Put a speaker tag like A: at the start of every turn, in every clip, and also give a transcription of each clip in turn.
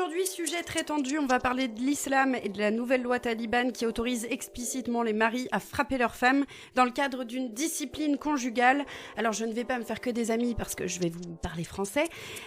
A: Aujourd'hui, sujet très tendu, on va parler de l'islam et de la nouvelle loi talibane qui autorise explicitement les maris à frapper leurs femmes dans le cadre d'une discipline conjugale. Alors je ne vais pas me faire que des amis parce que je vais vous parler français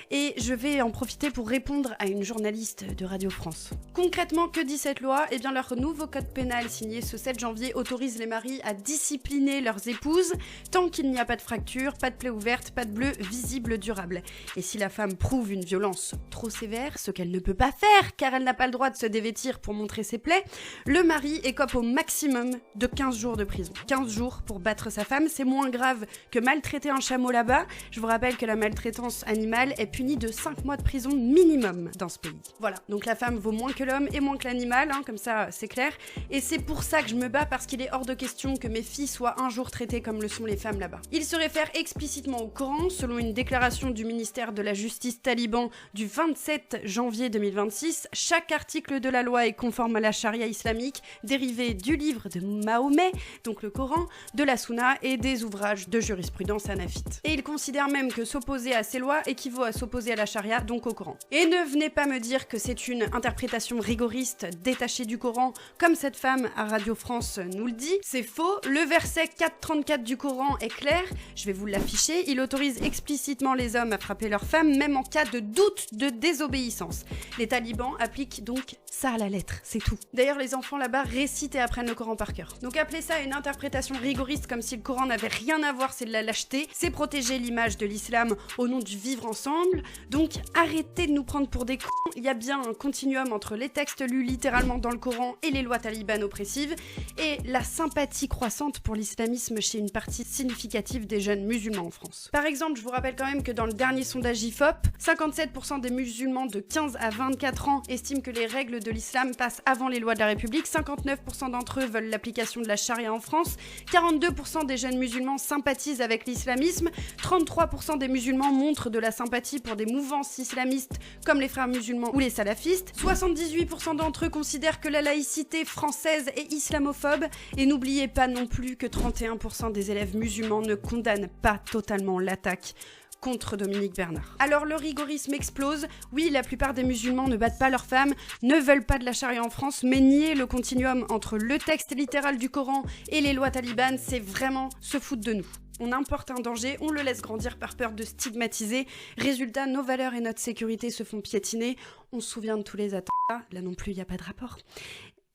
A: et je vais en profiter pour répondre à une journaliste de Radio France. Concrètement, que dit cette loi ? Eh bien leur nouveau code pénal signé ce 7 janvier autorise les maris à discipliner leurs épouses tant qu'il n'y a pas de fracture, pas de plaie ouverte, pas de bleu visible durable. Et si la femme prouve une violence trop sévère, ce qu'elle ne peut pas faire car elle n'a pas le droit de se dévêtir pour montrer ses plaies, le mari écope au maximum de 15 jours de prison. 15 jours pour battre sa femme, c'est moins grave que maltraiter un chameau là-bas. Je vous rappelle que la maltraitance animale est punie de 5 mois de prison minimum dans ce pays. Voilà, donc la femme vaut moins que l'homme et moins que l'animal, comme ça c'est clair. Et c'est pour ça que je me bats, parce qu'il est hors de question que mes filles soient un jour traitées comme le sont les femmes là-bas. Il se réfère explicitement au Coran, selon une déclaration du ministère de la Justice taliban du 27 janvier 2026, chaque article de la loi est conforme à la charia islamique, dérivé du livre de Mahomet, donc le Coran, de la Sunna et des ouvrages de jurisprudence hanafite. Et il considère même que s'opposer à ces lois équivaut à s'opposer à la charia, donc au Coran. Et ne venez pas me dire que c'est une interprétation rigoriste, détachée du Coran, comme cette femme à Radio France nous le dit. C'est faux, le verset 4.34 du Coran est clair, je vais vous l'afficher, il autorise explicitement les hommes à frapper leurs femmes, même en cas de doute de désobéissance. Les talibans appliquent donc ça à la lettre, c'est tout. D'ailleurs, les enfants là-bas récitent et apprennent le Coran par cœur. Donc appeler ça une interprétation rigoriste comme si le Coran n'avait rien à voir, c'est de la lâcheté, c'est protéger l'image de l'islam au nom du vivre ensemble. Donc arrêtez de nous prendre pour des cons, il y a bien un continuum entre les textes lus littéralement dans le Coran et les lois talibanes oppressives, et la sympathie croissante pour l'islamisme chez une partie significative des jeunes musulmans en France. Par exemple, je vous rappelle quand même que dans le dernier sondage IFOP, 57% des musulmans de 15 à 24 ans estiment que les règles de l'islam passent avant les lois de la République, 59% d'entre eux veulent l'application de la charia en France, 42% des jeunes musulmans sympathisent avec l'islamisme, 33% des musulmans montrent de la sympathie pour des mouvances islamistes comme les frères musulmans ou les salafistes, 78% d'entre eux considèrent que la laïcité française est islamophobe, et n'oubliez pas non plus que 31% des élèves musulmans ne condamnent pas totalement l'attaque contre Dominique Bernard. Alors le rigorisme explose, oui, la plupart des musulmans ne battent pas leurs femmes, ne veulent pas de la charia en France, mais nier le continuum entre le texte littéral du Coran et les lois talibanes, c'est vraiment se foutre de nous. On importe un danger, on le laisse grandir par peur de stigmatiser. Résultat, nos valeurs et notre sécurité se font piétiner. On se souvient de tous les attentats, là non plus il n'y a pas de rapport.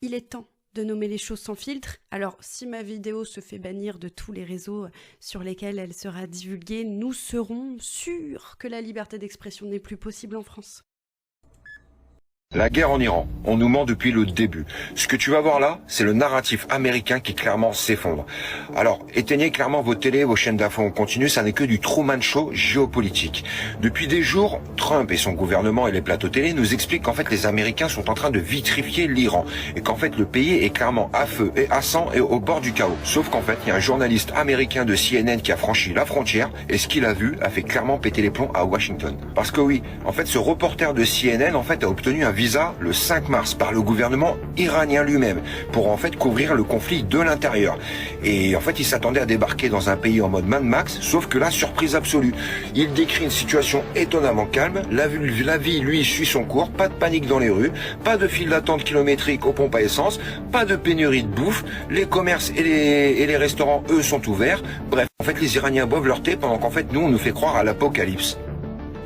A: Il est temps de nommer les choses sans filtre. Alors, si ma vidéo se fait bannir de tous les réseaux sur lesquels elle sera divulguée, nous serons sûrs que la liberté d'expression n'est plus possible en France.
B: La guerre en Iran, on nous ment depuis le début. Ce que tu vas voir là, c'est le narratif américain qui clairement s'effondre. Alors, éteignez clairement vos télés, vos chaînes d'infos en continu, ça n'est que du Truman Show géopolitique. Depuis des jours, Trump et son gouvernement et les plateaux télé nous expliquent qu'en fait les Américains sont en train de vitrifier l'Iran et qu'en fait le pays est clairement à feu et à sang et au bord du chaos. Sauf qu'en fait, il y a un journaliste américain de CNN qui a franchi la frontière et ce qu'il a vu a fait clairement péter les plombs à Washington. Parce que oui, en fait, ce reporter de CNN en fait a obtenu un visa le 5 mars par le gouvernement iranien lui-même pour en fait couvrir le conflit de l'intérieur. Et en fait, il s'attendait à débarquer dans un pays en mode Mad Max, sauf que là, surprise absolue. Il décrit une situation étonnamment calme, la vie lui suit son cours, pas de panique dans les rues, pas de file d'attente kilométrique aux pompes à essence, pas de pénurie de bouffe, les commerces et les restaurants, eux, sont ouverts. Bref, en fait, les Iraniens boivent leur thé pendant qu'en fait, nous, on nous fait croire à l'apocalypse.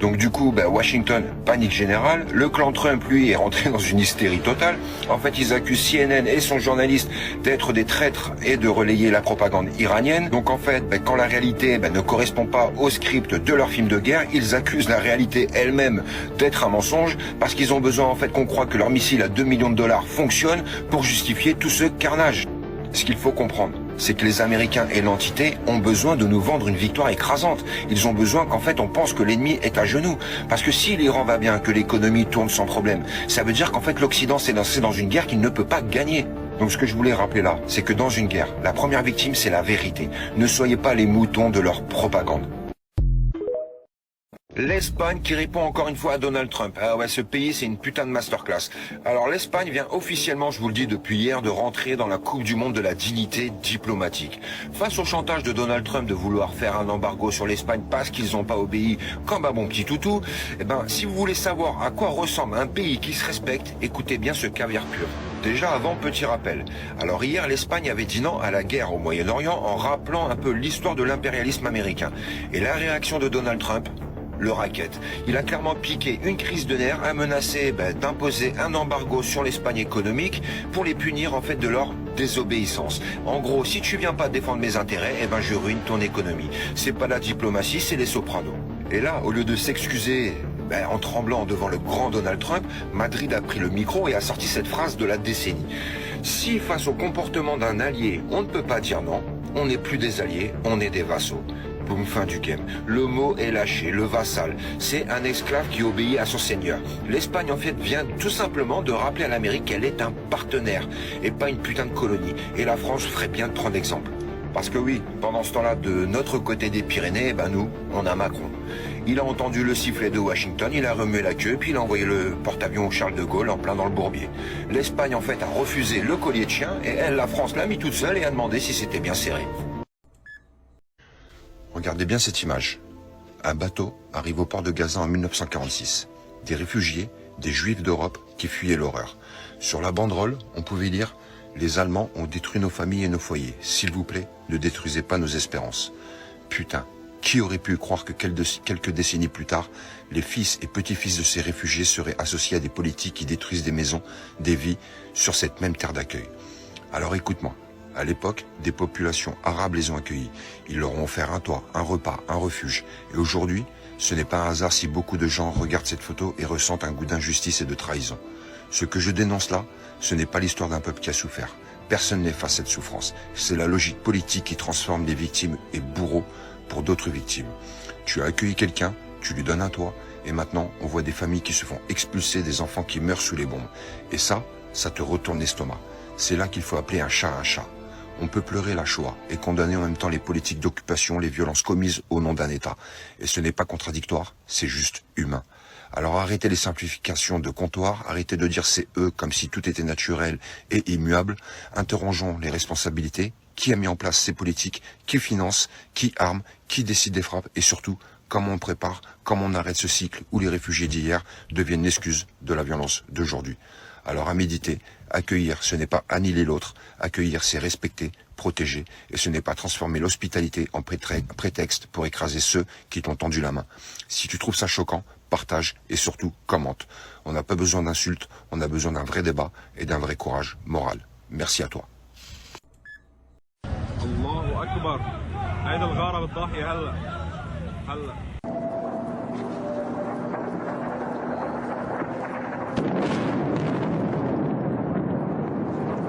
B: Donc du coup, Washington, panique générale. Le clan Trump, lui, est rentré dans une hystérie totale. En fait, ils accusent CNN et son journaliste d'être des traîtres et de relayer la propagande iranienne. Donc en fait, quand la réalité ne correspond pas au script de leur film de guerre, ils accusent la réalité elle-même d'être un mensonge parce qu'ils ont besoin en fait qu'on croie que leur missile à 2 millions de dollars fonctionne pour justifier tout ce carnage. Ce qu'il faut comprendre, c'est que les Américains et l'entité ont besoin de nous vendre une victoire écrasante. Ils ont besoin qu'en fait on pense que l'ennemi est à genoux. Parce que si l'Iran va bien, que l'économie tourne sans problème, ça veut dire qu'en fait l'Occident s'est lancé dans une guerre qu'il ne peut pas gagner. Donc ce que je voulais rappeler là, c'est que dans une guerre, la première victime c'est la vérité. Ne soyez pas les moutons de leur propagande. L'Espagne qui répond encore une fois à Donald Trump. Ah ouais, ce pays, c'est une putain de masterclass. Alors l'Espagne vient officiellement, je vous le dis depuis hier, de rentrer dans la Coupe du Monde de la dignité diplomatique. Face au chantage de Donald Trump de vouloir faire un embargo sur l'Espagne parce qu'ils n'ont pas obéi comme un bon petit toutou, eh ben, si vous voulez savoir à quoi ressemble un pays qui se respecte, écoutez bien ce caviar pur. Déjà avant, petit rappel. Alors hier, l'Espagne avait dit non à la guerre au Moyen-Orient en rappelant un peu l'histoire de l'impérialisme américain. Et la réaction de Donald Trump, le racket. Il a clairement piqué une crise de nerfs, a menacé d'imposer un embargo sur l'Espagne économique pour les punir en fait de leur désobéissance. En gros, si tu viens pas défendre mes intérêts, eh ben je ruine ton économie. C'est pas la diplomatie, c'est les sopranos. Et là, au lieu de s'excuser en tremblant devant le grand Donald Trump, Madrid a pris le micro et a sorti cette phrase de la décennie. Si face au comportement d'un allié, on ne peut pas dire non, on n'est plus des alliés, on est des vassaux. Boum, fin du game. Le mot est lâché, le vassal. C'est un esclave qui obéit à son seigneur. L'Espagne, en fait, vient tout simplement de rappeler à l'Amérique qu'elle est un partenaire et pas une putain de colonie. Et la France ferait bien de prendre exemple. Parce que oui, pendant ce temps-là, de notre côté des Pyrénées, nous, on a Macron. Il a entendu le sifflet de Washington, il a remué la queue, puis il a envoyé le porte-avions Charles de Gaulle en plein dans le bourbier. L'Espagne, en fait, a refusé le collier de chien, et elle, la France, l'a mis toute seule et a demandé si c'était bien serré. Regardez bien cette image. Un bateau arrive au port de Gaza en 1946. Des réfugiés, des juifs d'Europe qui fuyaient l'horreur. Sur la banderole, on pouvait lire « Les Allemands ont détruit nos familles et nos foyers. S'il vous plaît, ne détruisez pas nos espérances. » Putain, qui aurait pu croire que quelques décennies plus tard, les fils et petits-fils de ces réfugiés seraient associés à des politiques qui détruisent des maisons, des vies, sur cette même terre d'accueil. Alors écoute-moi. À l'époque, des populations arabes les ont accueillis. Ils leur ont offert un toit, un repas, un refuge. Et aujourd'hui, ce n'est pas un hasard si beaucoup de gens regardent cette photo et ressentent un goût d'injustice et de trahison. Ce que je dénonce là, ce n'est pas l'histoire d'un peuple qui a souffert. Personne n'est face à cette souffrance. C'est la logique politique qui transforme les victimes et bourreaux pour d'autres victimes. Tu as accueilli quelqu'un, tu lui donnes un toit, et maintenant, on voit des familles qui se font expulser, des enfants qui meurent sous les bombes. Et ça te retourne l'estomac. C'est là qu'il faut appeler un chat un chat. On peut pleurer la Shoah et condamner en même temps les politiques d'occupation, les violences commises au nom d'un État. Et ce n'est pas contradictoire, c'est juste humain. Alors arrêtez les simplifications de comptoir, arrêtez de dire c'est eux comme si tout était naturel et immuable. Interrogeons les responsabilités. Qui a mis en place ces politiques? Qui finance? Qui arme? Qui décide des frappes? Et surtout, comment on prépare? Comment on arrête ce cycle où les réfugiés d'hier deviennent l'excuse de la violence d'aujourd'hui? Alors à méditer, accueillir, ce n'est pas annihiler l'autre. Accueillir, c'est respecter, protéger. Et ce n'est pas transformer l'hospitalité en prétexte pour écraser ceux qui t'ont tendu la main. Si tu trouves ça choquant, partage et surtout commente. On n'a pas besoin d'insultes, on a besoin d'un vrai débat et d'un vrai courage moral. Merci à toi.
C: Allahu Akbar. هيدا الغارة بالضاحية هلا.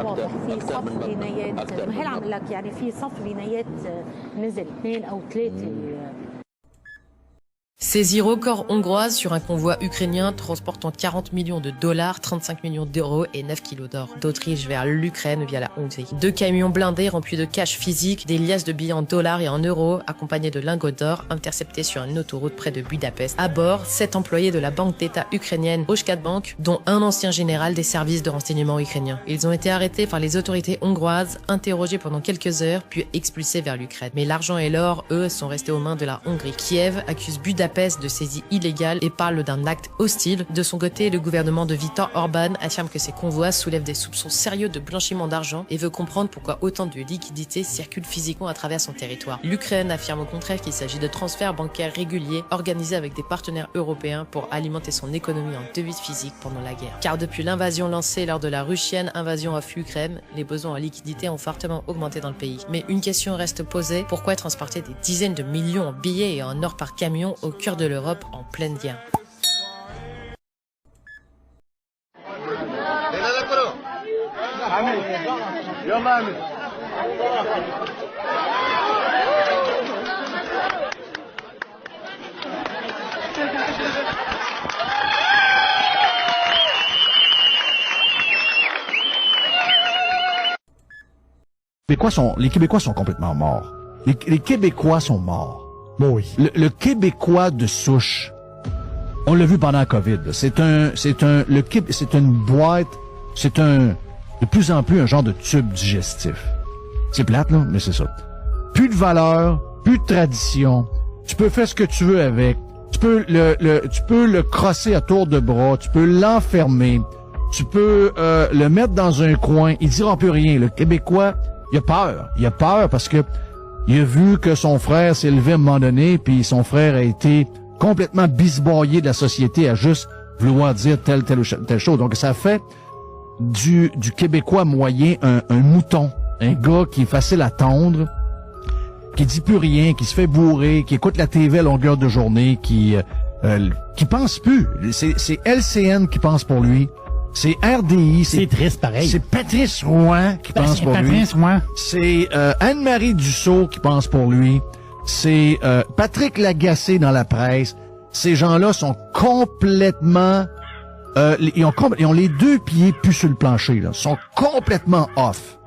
D: واضح في صف بنايات هل عم لك يعني في صف بنايات نزل 2 أو 3
E: Saisie record hongroise sur un convoi ukrainien transportant 40 millions de dollars, 35 millions d'euros et 9 kilos d'or d'Autriche vers l'Ukraine via la Hongrie. 2 camions blindés remplis de cash physique, des liasses de billets en dollars et en euros, accompagnés de lingots d'or interceptés sur une autoroute près de Budapest. À bord, 7 employés de la banque d'État ukrainienne Oshkat Bank, dont un ancien général des services de renseignement ukrainiens. Ils ont été arrêtés par les autorités hongroises, interrogés pendant quelques heures, puis expulsés vers l'Ukraine. Mais l'argent et l'or, eux, sont restés aux mains de la Hongrie. Kiev accuse Budapest de saisie illégale et parle d'un acte hostile. De son côté, le gouvernement de Viktor Orban affirme que ces convois soulèvent des soupçons sérieux de blanchiment d'argent et veut comprendre pourquoi autant de liquidités circulent physiquement à travers son territoire. L'Ukraine affirme au contraire qu'il s'agit de transferts bancaires réguliers organisés avec des partenaires européens pour alimenter son économie en devises physiques pendant la guerre. Car depuis l'invasion lancée lors de la russienne invasion of Ukraine, les besoins en liquidités ont fortement augmenté dans le pays. Mais une question reste posée, pourquoi transporter des dizaines de millions en billets et en or par camion au cœur de l'Europe en pleine guerre?
F: Les Québécois sont complètement morts. Les Québécois sont morts. Bon, oui. Le Québécois de souche On l'a vu pendant la COVID. C'est une boîte, de plus en plus un genre de tube digestif. C'est plate, là, mais c'est ça. Plus de valeur, plus de tradition. Tu peux faire ce que tu veux avec. Tu peux le crosser à tour de bras. Tu peux l'enfermer. Tu peux le mettre dans un coin. Il dira plus rien. Le Québécois, il a peur. Il a peur parce que il a vu que son frère s'est levé à un moment donné, puis son frère a été complètement bisboyé de la société à juste vouloir dire telle chose. Donc ça fait du Québécois moyen un mouton. Un gars qui est facile à tondre, qui dit plus rien, qui se fait bourrer, qui écoute la TV à longueur de journée, qui pense plus. C'est LCN qui pense pour lui. C'est RDI.
G: C'est triste, pareil.
F: C'est Patrice Rouen qui pense pour lui.
G: Patrice Rouen.
F: C'est Anne-Marie Dussault qui pense pour lui. C'est Patrick Lagacé dans la presse. Ces gens-là sont complètement... ils ont les deux pieds plus sur le plancher. Là. Ils sont complètement off.